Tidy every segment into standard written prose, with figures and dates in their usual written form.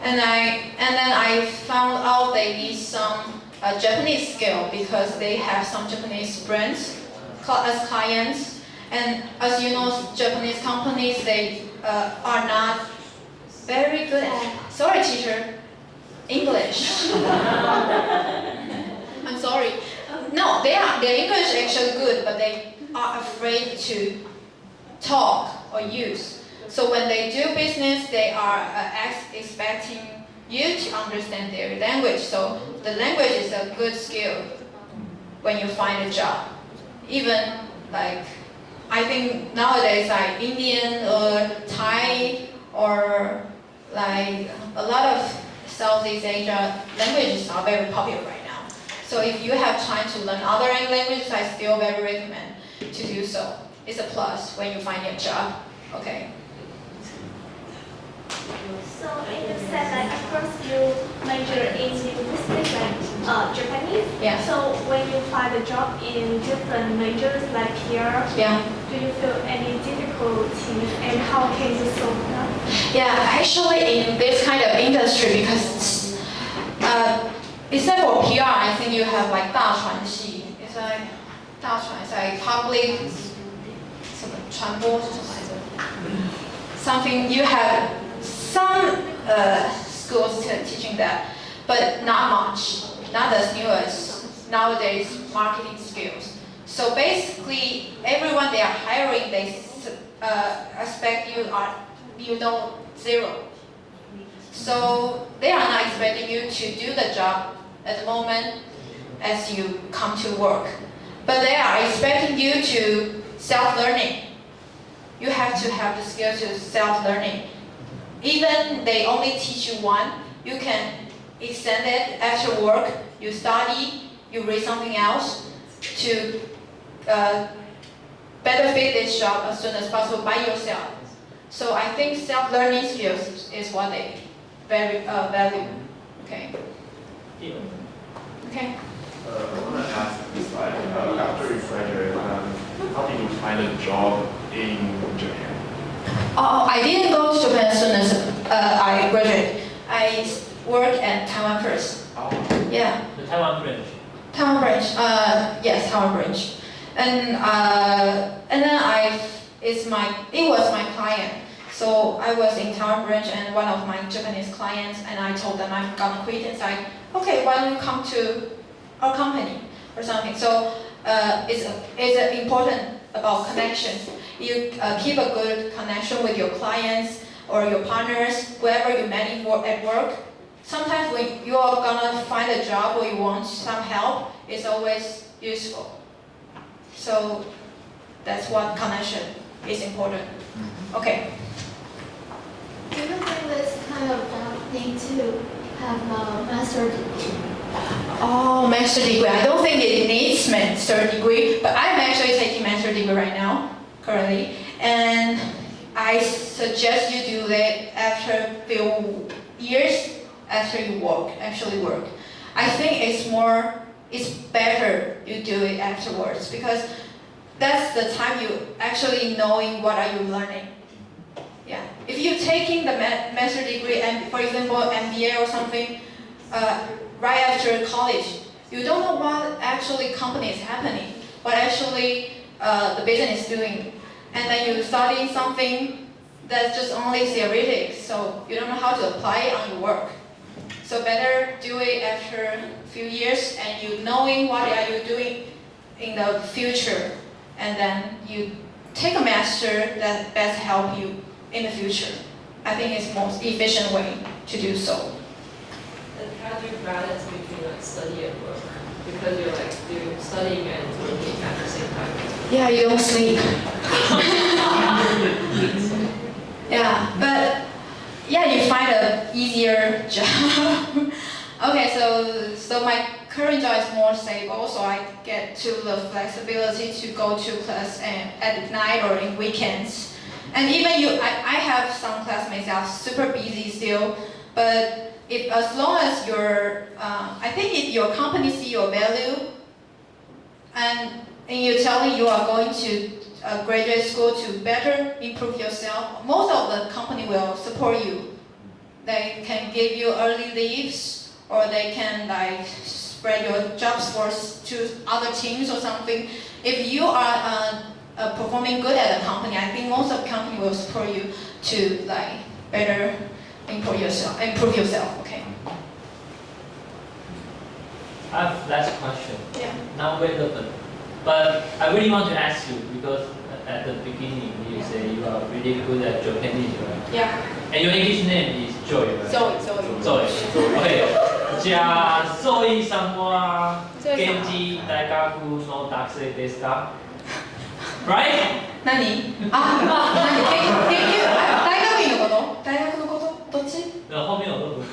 And then I found out they need some Japanese skill because they have some Japanese brands as clients. And as you know, Japanese companies, they are not very good at, sorry teacher, English. I'm sorry. No, their English is actually good, but they are afraid to talk or use. So when they do business, they are expecting you to understand their language. So the language is a good skill when you find a job. Even like, I think nowadays like Indian or Thai or like a lot of Southeast Asia languages are very popular right now. So if you have time to learn other languages, I still very recommend to do so. It's a plus when you find a job. Okay. So you said that of course you major in linguistics like Japanese. Yeah. So when you find a job in different majors like here, Yeah. do you feel any difficulty and how can you solve that? Yeah, actually in this kind of industry, because except for PR, I think you have like 大传系. It's like 大传, it's like public 什么传播是什么来着? Something you have some schools teaching that, but not much, not as new as nowadays marketing skills. So basically, everyone they are hiring, they expect you know zero. So they are not expecting you to do the job at the moment as you come to work, but they are expecting you to self-learning. You have to have the skill to self-learning. Even they only teach you one, you can extend it after work. You study, you read something else to better fit this job as soon as possible by yourself. So I think self-learning skills is what they very value. Okay. Okay. I want to ask this, like, after you graduate, how did you find a job in Japan? Oh, I didn't go to Japan as soon as I graduated. I worked at Taiwan first. Oh. Yeah. The Taiwan branch. Taiwan branch. Yes, Taiwan branch. And then it was my client. So I was in Taiwan branch and one of my Japanese clients, and I told them I'm gonna quit. It's like, okay, why don't you come to our company or something? So it's important about connection. You keep a good connection with your clients or your partners, whoever you met at work. Sometimes when you are gonna find a job or you want some help, it's always useful. So that's what connection is important. Okay. Do you think this kind of job need to have a master's degree? Oh, master degree. I don't think it needs master degree, but I'm actually taking master degree right now, currently. And I suggest you do that after a few years after you actually work. I think it's better you do it afterwards because that's the time you actually knowing what are you learning. Yeah. If you're taking the master degree and, for example, MBA or something, right after college, you don't know what actually company is happening, what actually the business is doing. And then you study something that's just only theoretic, so you don't know how to apply it on your work. So better do it after a few years and you knowing what are you doing in the future, and then you take a master that best help you in the future. I think it's the most efficient way to do so. And how do you balance between like study and work? Because you're studying and working at the same time. Yeah, you don't sleep. Yeah, but yeah, you find an easier job. Okay, so my current job is more stable, so I get to the flexibility to go to class at night or in weekends. And even I have some classmates that are super busy still, but as long as I think if your company see your value, and you're telling you are going to graduate school to better improve yourself, most of the company will support you. they can give you early leaves, or they can like spread your jobs force to other teams or something. If you are performing good at a company, I think most of the company will support you to like better improve yourself. Okay. I have last question. Yeah. Not relevant, but I really want to ask you because at the beginning you say you are really good at Japanese, right? Yeah. And your English name is Joy, right? Zoe. Okay. じゃあ、ゾイさんは現地大学の学生ですか ？Right? 何？あ、何？研究？大学院のこと？大学のこと？どっち？後面の部分。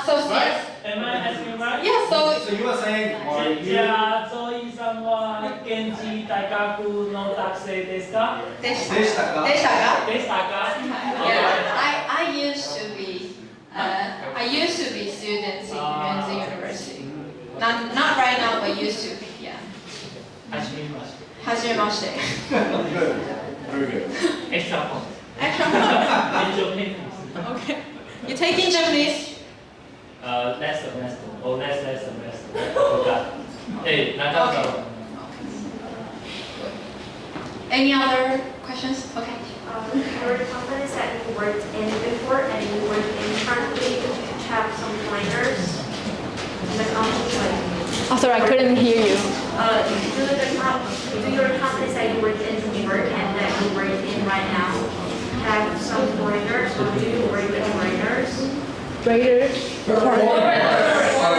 So yes. Am I asking right? Yeah. So So you are saying, or じゃあ、ゾイさんは現地大学の学生ですか？でしたでしたか？でしたか？ Yeah. I used to be students in Yonsei University. Not right now, but used to be. Yeah. 始めましはじめまして。 good, very good. た。Extra point. Actually, Japanese. okay. You taking Japanese? Less. Oh, less. I forgot. Hey, Nakata. Any other questions? Okay. For the companies that you worked in before and you work in currently, have some foreigners in the company, like, Oh, sorry, I couldn't hear you. do your companies that you worked in before and that you work in right now have some foreigners, or do you work with foreigners? Are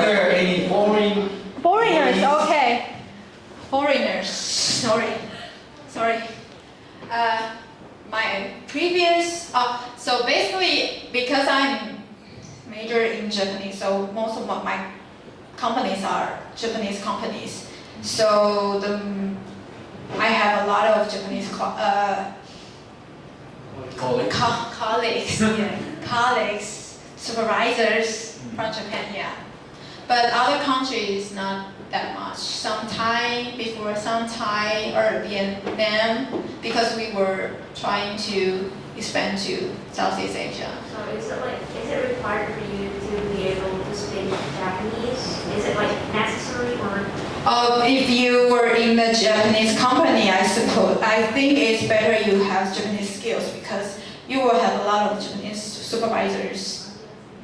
there any foreign? Foreigners, okay. Foreigners, sorry. My previous, so basically, because I'm major in Japanese, so most of my companies are Japanese companies. So I have a lot of Japanese colleagues, supervisors from Japan, yeah. But other countries, not that much. Some Thai, before some Thai or Vietnam, because we were trying to expand to Southeast Asia. So is it required for you to be able to speak Japanese? Is it like necessary or? If you were in the Japanese company, I think it's better you have Japanese skills because you will have a lot of Japanese supervisors.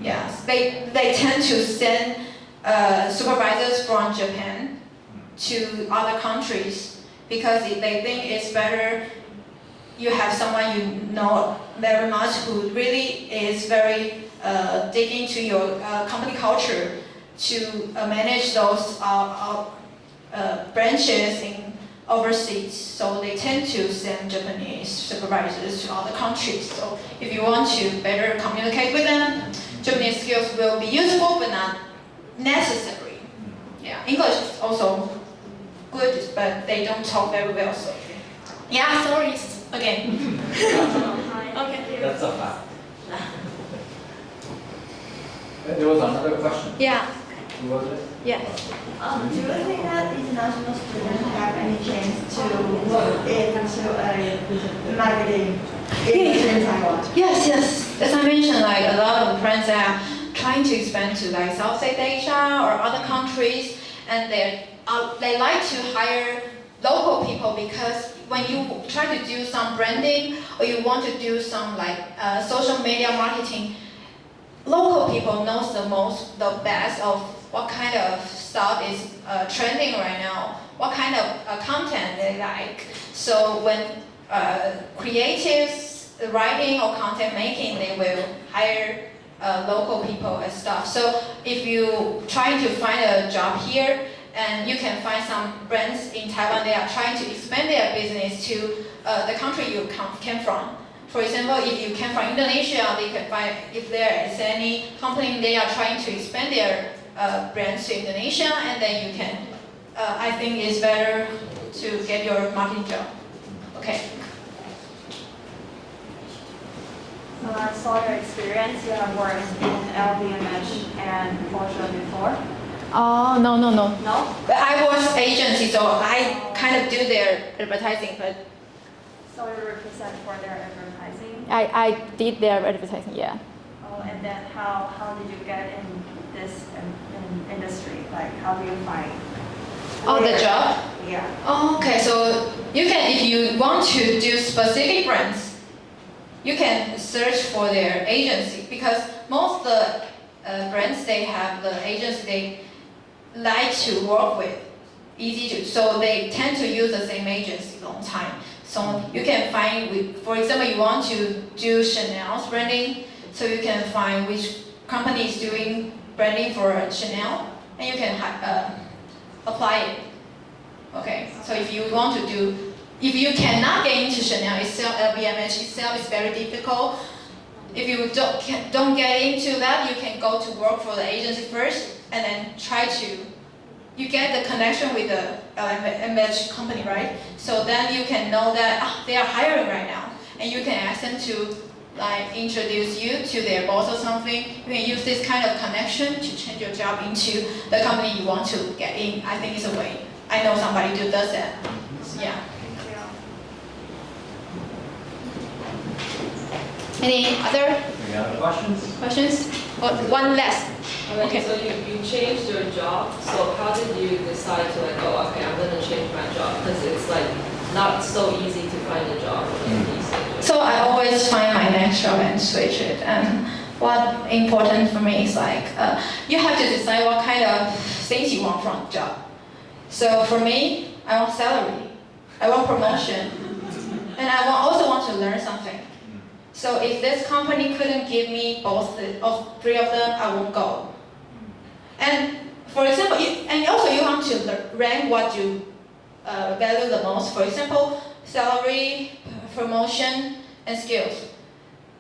Yes, they tend to send supervisors from Japan to other countries because they think it's better you have someone you know very much who really is very dig into your company culture to manage those branches in overseas. So they tend to send Japanese supervisors to other countries. So if you want to better communicate with them, Japanese skills will be useful but not necessary. Yeah, English is also good, but they don't talk very well. So yeah, sorry again. Okay. That's a fact. There was another question. Yeah. Who was it? Yes. Do you think that international students have any chance to work into a marketing industry in Taiwan? Yes. As I mentioned, like a lot of friends are trying to expand to like Southeast Asia or other countries, and they like to hire local people because when you try to do some branding or you want to do some like social media marketing, local people knows the best of what kind of stuff is trending right now, what kind of content they like. So when creatives writing or content making, they will hire local people and stuff. So if you try to find a job here, and you can find some brands in Taiwan, they are trying to expand their business to the country you came from. For example, if you came from Indonesia, they can find, if there is any company, they are trying to expand their brands to Indonesia, and then you can, I think it's better to get your marketing job. Okay. So I saw your experience. You have worked in LVMH and Porsche before. Oh, no. No? But I was agency, so I kind of do their advertising, but So you represent for their advertising. I did their advertising, yeah. Oh, and then how did you get in this industry? Like, how do you find? Oh, the where- job? Yeah. Oh, okay, so you can, if you want to do specific brands, you can search for their agency because most the brands they have the agency they like to work with, easy to, so they tend to use the same agency long time. So you can find, with, for example, you want to do Chanel's branding, so you can find which company is doing branding for Chanel, and you can apply it. Okay, so if you want to do, if you cannot get into Chanel itself, LVMH itself is very difficult. If you don't get into that, you can go to work for the agency first, and then try to, you get the connection with the LVMH company, right? So then you can know that they are hiring right now, and you can ask them to like introduce you to their boss or something. You can use this kind of connection to change your job into the company you want to get in. I think it's a way. I know somebody who does that. Yeah. Any other Any other questions? questions? One less. Okay. So you changed your job, so how did you decide to like, oh, okay, I'm gonna change my job? Because it's like not so easy to find a job in these stages. So I always find my next job and switch it. And what important for me is like, you have to decide what kind of things you want from the job. So for me, I want salary, I want promotion, and I also want to learn something. So if this company couldn't give me both of three of them, I won't go. And for example, and also you want to rank what you value the most. For example, salary, promotion, and skills.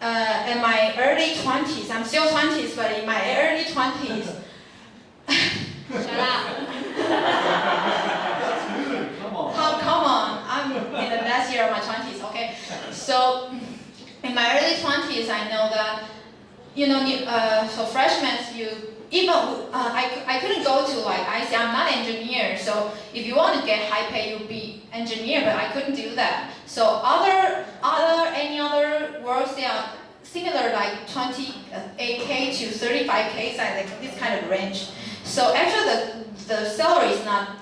In my early 20s, I'm still 20s, but in my early 20s, shut up. Oh, come on, I'm in the last year of my 20s, okay? So, in my early 20s, I know that, so freshmen, I couldn't go to like IC, I'm not an engineer, so if you want to get high pay, you'll be engineer, but I couldn't do that. So any other works, they are similar, like 28K to 35K, like this kind of range. So actually the salary is not